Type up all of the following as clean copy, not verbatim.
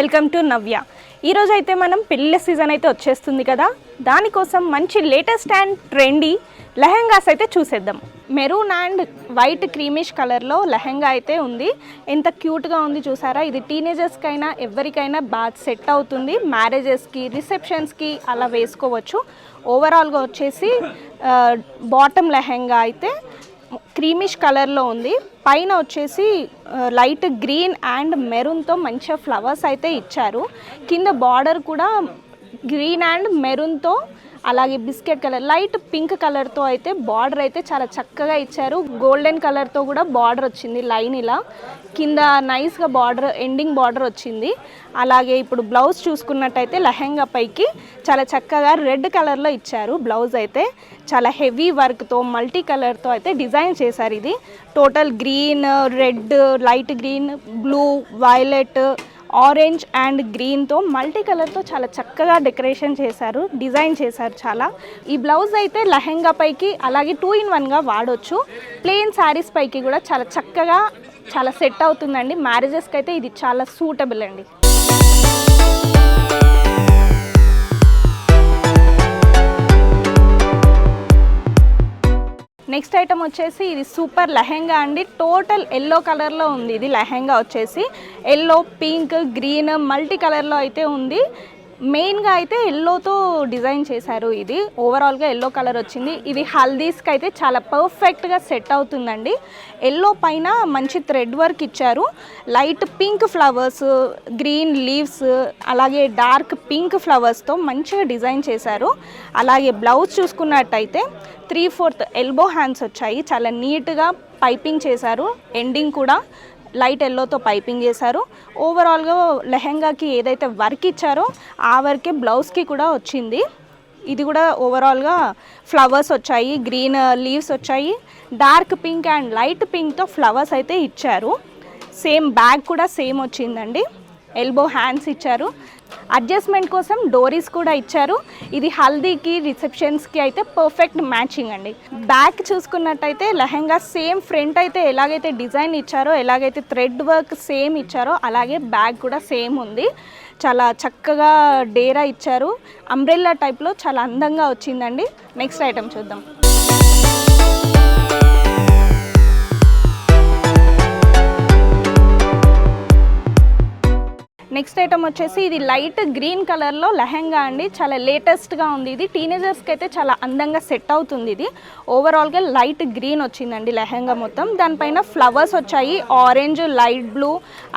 Welcome to నవ్య. ఈరోజు అయితే మనం పెళ్ళిళ్ళ సీజన్ అయితే వచ్చేస్తుంది కదా, దానికోసం మంచి లేటెస్ట్ అండ్ ట్రెండీ లెహెంగాస్ అయితే చూసేద్దాం. మెరూన్ అండ్ వైట్ క్రీమిష్ కలర్లో లెహెంగా అయితే ఉంది. ఎంత క్యూట్గా ఉంది చూసారా. ఇది టీనేజర్స్కి అయినా ఎవరికైనా బాగా సెట్ అవుతుంది. మ్యారేజెస్కి, రిసెప్షన్స్కి అలా వేసుకోవచ్చు. ఓవరాల్గా వచ్చేసి బాటమ్ లెహెంగా అయితే క్రీమిష్ కలర్లో ఉంది. పైన వచ్చేసి లైట్ గ్రీన్ అండ్ మెరూన్తో మంచిగా ఫ్లవర్స్ అయితే ఇచ్చారు. కింద బార్డర్ కూడా గ్రీన్ అండ్ మెరూన్తో, అలాగే బిస్కెట్ కలర్, లైట్ పింక్ కలర్తో అయితే బార్డర్ అయితే చాలా చక్కగా ఇచ్చారు. గోల్డెన్ కలర్తో కూడా బార్డర్ వచ్చింది లైన్ ఇలా. కింద నైస్గా బార్డర్, ఎండింగ్ బార్డర్ వచ్చింది. అలాగే ఇప్పుడు బ్లౌజ్ చూసుకున్నట్టయితే లెహెంగా పైకి చాలా చక్కగా రెడ్ కలర్లో ఇచ్చారు. బ్లౌజ్ అయితే చాలా హెవీ వర్క్తో మల్టీ కలర్తో అయితే డిజైన్ చేశారు. ఇది total green, red, light green, blue, violet, orange and గ్రీన్తో మల్టీ కలర్తో చాలా చక్కగా డెకరేషన్ చేశారు, డిజైన్ చేశారు చాలా. ఈ బ్లౌజ్ అయితే లెహెంగా పైకి అలాగే 2-in-1గా వాడొచ్చు. ప్లెయిన్ శారీస్ పైకి కూడా చాలా చక్కగా చాలా సెట్ అవుతుందండి. మ్యారేజెస్కి అయితే ఇది చాలా సూటబుల్ అండి. నెక్స్ట్ ఐటమ్ వచ్చేసి ఇది సూపర్ లెహెంగా అండి. టోటల్ ఎల్లో కలర్లో ఉంది. ఇది లెహెంగా వచ్చేసి ఎల్లో, పింక్, గ్రీన్ మల్టీ కలర్లో అయితే ఉంది. మెయిన్గా అయితే ఎల్లోతో డిజైన్ చేశారు. ఇది ఓవరాల్గా ఎల్లో కలర్ వచ్చింది. ఇది హల్దీస్కి అయితే చాలా పర్ఫెక్ట్గా సెట్ అవుతుందండి. ఎల్లో పైన మంచి థ్రెడ్ వర్క్ ఇచ్చారు. Light pink flowers, green leaves, అలాగే డార్క్ పింక్ ఫ్లవర్స్తో మంచిగా డిజైన్ చేశారు. అలాగే బ్లౌజ్ చూసుకున్నట్టయితే 3/4 ఎల్బో హ్యాండ్స్ వచ్చాయి. చాలా నీట్గా పైపింగ్ చేశారు. ఎండింగ్ కూడా లైట్ ఎల్లోతో పైపింగ్ చేశారు. ఓవరాల్గా లెహెంగాకి ఏదైతే వర్క్ ఇచ్చారో ఆ వర్కే బ్లౌజ్కి కూడా వచ్చింది. ఇది కూడా ఓవరాల్గా ఫ్లవర్స్ వచ్చాయి, గ్రీన్ లీవ్స్ వచ్చాయి, డార్క్ పింక్ అండ్ లైట్ పింక్తో ఫ్లవర్స్ అయితే ఇచ్చారు. సేమ్ బ్యాగ్ కూడా సేమ్ వచ్చిందండి. ఎల్బో హ్యాండ్స్ ఇచ్చారు. అడ్జస్ట్మెంట్ కోసం డోరీస్ కూడా ఇచ్చారు. ఇది హల్దీకి, రిసెప్షన్స్కి అయితే పర్ఫెక్ట్ మ్యాచింగ్ అండి. బ్యాక్ చూసుకున్నట్టయితే లెహెంగా సేమ్ ఫ్రంట్ అయితే ఎలాగైతే డిజైన్ ఇచ్చారో, ఎలాగైతే థ్రెడ్ వర్క్ సేమ్ ఇచ్చారో అలాగే బ్యాక్ కూడా సేమ్ ఉంది. చాలా చక్కగా డేరా ఇచ్చారు. అంబ్రెల్లా టైప్లో చాలా అందంగా వచ్చిందండి. నెక్స్ట్ ఐటమ్ చూద్దాం. నెక్స్ట్ ఐటమ్ వచ్చేసి ఇది లైట్ గ్రీన్ కలర్లో లెహెంగా అండి. చాలా లేటెస్ట్గా ఉంది. ఇది టీనేజర్స్కి అయితే చాలా అందంగా సెట్ అవుతుంది. ఇది ఓవరాల్గా లైట్ గ్రీన్ వచ్చిందండి లెహెంగా మొత్తం. దానిపైన ఫ్లవర్స్ వచ్చాయి. ఆరెంజ్, లైట్ బ్లూ,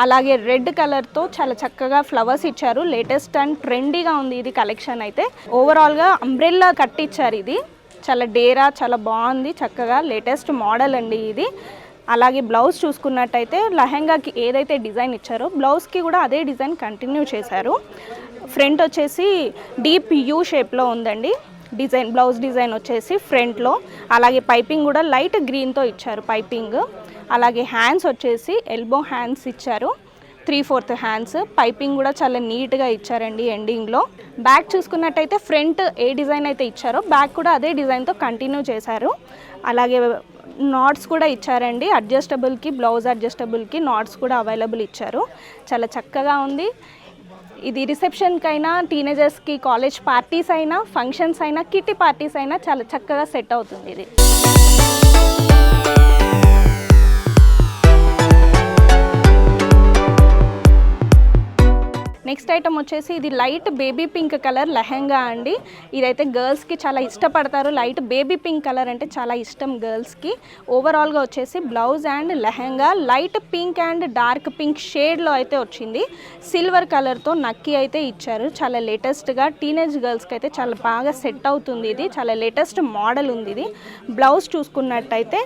అలాగే రెడ్ కలర్తో చాలా చక్కగా ఫ్లవర్స్ ఇచ్చారు. లేటెస్ట్ అండ్ ట్రెండీగా ఉంది ఇది కలెక్షన్ అయితే. ఓవరాల్గా అంబ్రెల్లా కట్టిచ్చారు. ఇది చాలా డేరా, చాలా బాగుంది, చక్కగా లేటెస్ట్ మోడల్ అండి ఇది. అలాగే బ్లౌజ్ చూసుకున్నట్టయితే లెహెంగాకి ఏదైతే డిజైన్ ఇచ్చారో బ్లౌజ్కి కూడా అదే డిజైన్ కంటిన్యూ చేశారు. ఫ్రంట్ వచ్చేసి డీప్ యూ షేప్లో ఉందండి డిజైన్. బ్లౌజ్ డిజైన్ వచ్చేసి ఫ్రంట్లో, అలాగే పైపింగ్ కూడా లైట్ గ్రీన్తో ఇచ్చారు పైపింగ్. అలాగే హ్యాండ్స్ వచ్చేసి ఎల్బో హ్యాండ్స్ ఇచ్చారు. 3/4 హ్యాండ్స్. పైపింగ్ కూడా చాలా నీట్గా ఇచ్చారండి ఎండింగ్లో. బ్యాక్ చూసుకున్నట్టయితే ఫ్రంట్ ఏ డిజైన్ అయితే ఇచ్చారో బ్యాక్ కూడా అదే డిజైన్తో కంటిన్యూ చేశారు. అలాగే నాట్స్ కూడా ఇచ్చారండి. అడ్జస్టబుల్కి, బ్లౌజ్ అడ్జస్టబుల్కి నాట్స్ కూడా అవైలబుల్ ఇచ్చారు. చాలా చక్కగా ఉంది. ఇది రిసెప్షన్కైనా, టీనేజర్స్కి, కాలేజ్ పార్టీస్ అయినా, ఫంక్షన్స్ అయినా, కిట్టి పార్టీస్ అయినా చాలా చక్కగా సెట్ అవుతుంది ఇది. నెక్స్ట్ ఐటమ్ వచ్చేసి ఇది light baby pink colour lehenga అండి. ఇదైతే గర్ల్స్కి చాలా ఇష్టపడతారు. లైట్ బేబీ పింక్ కలర్ అంటే చాలా ఇష్టం గర్ల్స్కి. ఓవరాల్గా వచ్చేసి blouse and lehenga light pink and dark pink షేడ్లో అయితే వచ్చింది. సిల్వర్ కలర్తో నక్కి అయితే ఇచ్చారు. చాలా లేటెస్ట్గా టీనేజ్ గర్ల్స్కి అయితే చాలా బాగా సెట్ అవుతుంది. ఇది చాలా లేటెస్ట్ మోడల్ ఉంది. ఇది బ్లౌజ్ చూసుకున్నట్టయితే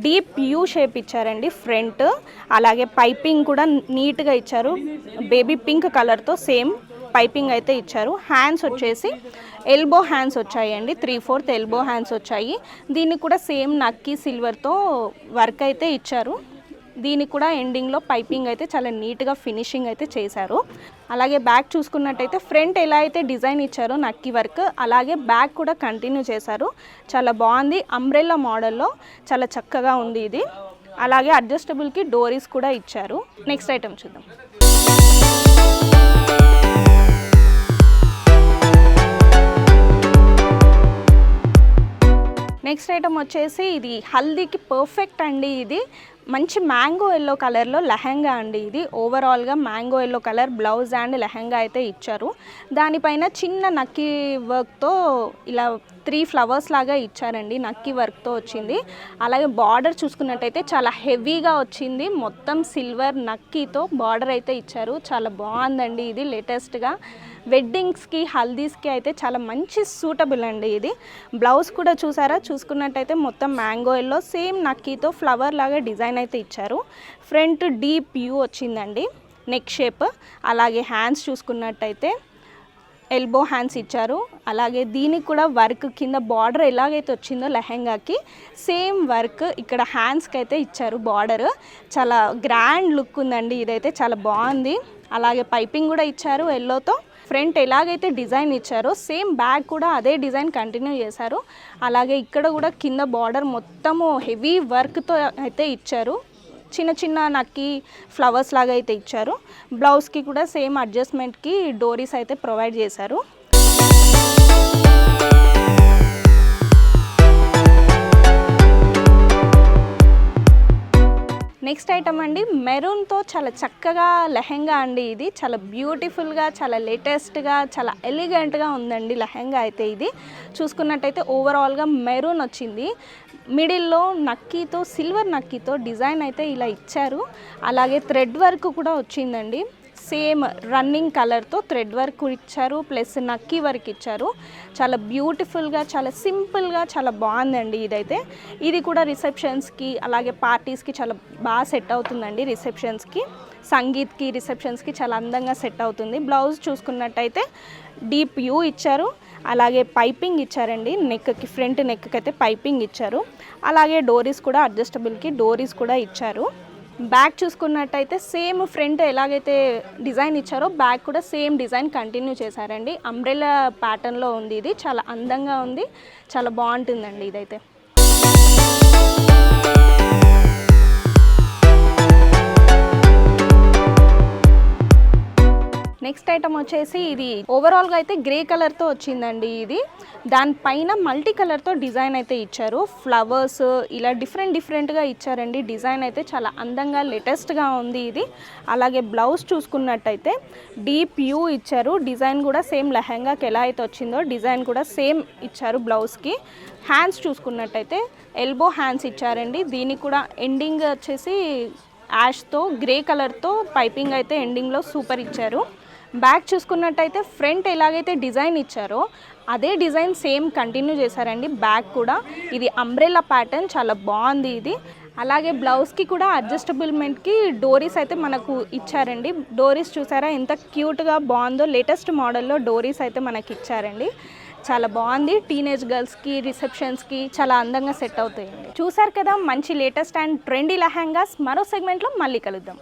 డీప్ యూ షేప్ ఇచ్చారండి ఫ్రంట్. అలాగే పైపింగ్ కూడా నీట్గా ఇచ్చారు. బేబీ పింక్ కలర్తో సేమ్ పైపింగ్ అయితే ఇచ్చారు. హ్యాండ్స్ వచ్చేసి ఎల్బో హ్యాండ్స్ వచ్చాయండి. 3/4 ఎల్బో హ్యాండ్స్ వచ్చాయి. దీనికి కూడా సేమ్ నక్కి సిల్వర్తో వర్క్ అయితే ఇచ్చారు. దీనికి కూడా ఎండింగ్లో పైపింగ్ అయితే చాలా నీట్గా ఫినిషింగ్ అయితే చేశారు. అలాగే బ్యాక్ చూసుకున్నట్టయితే ఫ్రంట్ ఎలా అయితే డిజైన్ ఇచ్చారో నక్కి వర్క్, అలాగే బ్యాక్ కూడా కంటిన్యూ చేశారు. చాలా బాగుంది. అంబ్రెల్లా మోడల్లో చాలా చక్కగా ఉంది ఇది. అలాగే అడ్జస్టబుల్కి డోరీస్ కూడా ఇచ్చారు. నెక్స్ట్ ఐటమ్ చూద్దాం. నెక్స్ట్ ఐటమ్ వచ్చేసి ఇది హల్దీకి పర్ఫెక్ట్ అండి. ఇది మంచి మ్యాంగో ఎల్లో కలర్లో లెహంగా అండి. ఇది ఓవరాల్గా mango yellow colour blouse and lehenga అయితే ఇచ్చారు. దానిపైన చిన్న నక్కీ వర్క్తో ఇలా 3 ఫ్లవర్స్ లాగా ఇచ్చారండి. నక్కీ వర్క్తో వచ్చింది. అలాగే బార్డర్ చూసుకున్నట్టయితే చాలా హెవీగా వచ్చింది. మొత్తం సిల్వర్ నక్కీతో బార్డర్ అయితే ఇచ్చారు. చాలా బాగుందండి. ఇది లేటెస్ట్గా వెడ్డింగ్స్కి హల్దీస్కి అయితే చాలా మంచి సూటబుల్ అండి. ఇది బ్లౌజ్ కూడా చూసుకున్నట్టయితే మొత్తం మ్యాంగో ఎల్లో సేమ్ నక్కీతో ఫ్లవర్ లాగా డిజైన్ అయితే ఇచ్చారు. ఫ్రంట్ డీప్ యూ వచ్చిందండి నెక్ షేప్. అలాగే హ్యాండ్స్ చూసుకున్నట్టయితే ఎల్బో హ్యాండ్స్ ఇచ్చారు. అలాగే దీనికి కూడా వర్క్ కింద బార్డర్ ఎలాగైతే వచ్చిందో లెహంగాకి సేమ్ వర్క్ ఇక్కడ హ్యాండ్స్కి అయితే ఇచ్చారు. బార్డర్ చాలా గ్రాండ్ లుక్ ఉందండి. ఇదైతే చాలా బాగుంది. అలాగే పైపింగ్ కూడా ఇచ్చారు ఎల్లోతో. ఫ్రంట్ ఎలాగైతే డిజైన్ ఇచ్చారో సేమ్ బ్యాక్ కూడా అదే డిజైన్ కంటిన్యూ చేశారు. అలాగే ఇక్కడ కూడా కింద బార్డర్ మొత్తము హెవీ వర్క్తో అయితే ఇచ్చారు. చిన్న చిన్న నక్కి ఫ్లవర్స్ లాగా అయితే ఇచ్చారు. బ్లౌజ్కి కూడా సేమ్ అడ్జస్ట్మెంట్కి డోరీస్ అయితే ప్రొవైడ్ చేశారు. నెక్స్ట్ ఐటమ్ అండి మెరూన్తో చాలా చక్కగా లెహంగా అండి. ఇది చాలా బ్యూటిఫుల్గా, చాలా లేటెస్ట్గా, చాలా ఎలిగెంట్గా ఉందండి లెహంగా అయితే. ఇది చూసుకున్నట్టయితే ఓవరాల్గా మెరూన్ వచ్చింది. మిడిల్లో నక్కీతో సిల్వర్ నక్కీతో డిజైన్ అయితే ఇలా ఇచ్చారు. అలాగే థ్రెడ్ వర్క్ కూడా వచ్చిందండి. సేమ్ రన్నింగ్ కలర్తో థ్రెడ్ వర్క్ ఇచ్చారు, ప్లస్ నక్కీ వర్క్ ఇచ్చారు. చాలా బ్యూటిఫుల్గా, చాలా సింపుల్గా, చాలా బాగుందండి ఇదైతే. ఇది కూడా రిసెప్షన్స్కి అలాగే పార్టీస్కి చాలా బాగా సెట్ అవుతుందండి. రిసెప్షన్స్కి, సంగీత్కి, రిసెప్షన్స్కి చాలా అందంగా సెట్ అవుతుంది. బ్లౌజ్ చూసుకున్నట్టయితే డీప్ యూ ఇచ్చారు. అలాగే పైపింగ్ ఇచ్చారండి నెక్కి, ఫ్రంట్ నెక్కి అయితే పైపింగ్ ఇచ్చారు. అలాగే డోరీస్ కూడా అడ్జస్టబుల్కి డోరీస్ కూడా ఇచ్చారు. బ్యాక్ చూసుకున్నట్టయితే సేమ్ ఫ్రంట్ ఎలాగైతే డిజైన్ ఇచ్చారో బ్యాక్ కూడా సేమ్ డిజైన్ కంటిన్యూ చేశారండి. అంబ్రెల్లా ప్యాటర్న్లో ఉంది. ఇది చాలా అందంగా ఉంది, చాలా బాగుంటుందండి ఇదైతే. నెక్స్ట్ ఐటమ్ వచ్చేసి ఇది ఓవరాల్గా అయితే గ్రే కలర్తో వచ్చిందండి. ఇది దానిపైన మల్టీ కలర్తో డిజైన్ అయితే ఇచ్చారు. ఫ్లవర్స్ ఇలా డిఫరెంట్గా ఇచ్చారండి. డిజైన్ అయితే చాలా అందంగా లేటెస్ట్గా ఉంది ఇది. అలాగే బ్లౌజ్ చూసుకున్నట్టయితే డీప్ యూ ఇచ్చారు. డిజైన్ కూడా సేమ్ లెహంగాకి ఎలా అయితే వచ్చిందో డిజైన్ కూడా సేమ్ ఇచ్చారు బ్లౌజ్కి. హ్యాండ్స్ చూసుకున్నట్టయితే ఎల్బో హ్యాండ్స్ ఇచ్చారండి. దీనికి కూడా ఎండింగ్ వచ్చేసి యాష్తో గ్రే కలర్తో పైపింగ్ అయితే ఎండింగ్లో సూపర్ ఇచ్చారు. బ్యాక్ చూసుకున్నట్టయితే ఫ్రంట్ ఎలాగైతే డిజైన్ ఇచ్చారో అదే డిజైన్ సేమ్ కంటిన్యూ చేశారండి. బ్యాక్ కూడా ఇది అంబ్రెల్లా ప్యాటర్న్ చాలా బాగుంది ఇది. అలాగే బ్లౌజ్కి కూడా అడ్జస్టబుల్మెంట్కి డోరీస్ అయితే మనకు ఇచ్చారండి. డోరీస్ చూసారా ఎంత క్యూట్గా బాగుందో. లేటెస్ట్ మోడల్లో డోరీస్ అయితే మనకి ఇచ్చారండి. చాలా బాగుంది. టీనేజ్ గర్ల్స్కి, రిసెప్షన్స్కి చాలా అందంగా సెట్ అవుతాయండి. చూసారు కదా మంచి లేటెస్ట్ అండ్ ట్రెండీ లెహంగాస్. మరో సెగ్మెంట్లో మళ్ళీ కలుద్దాం.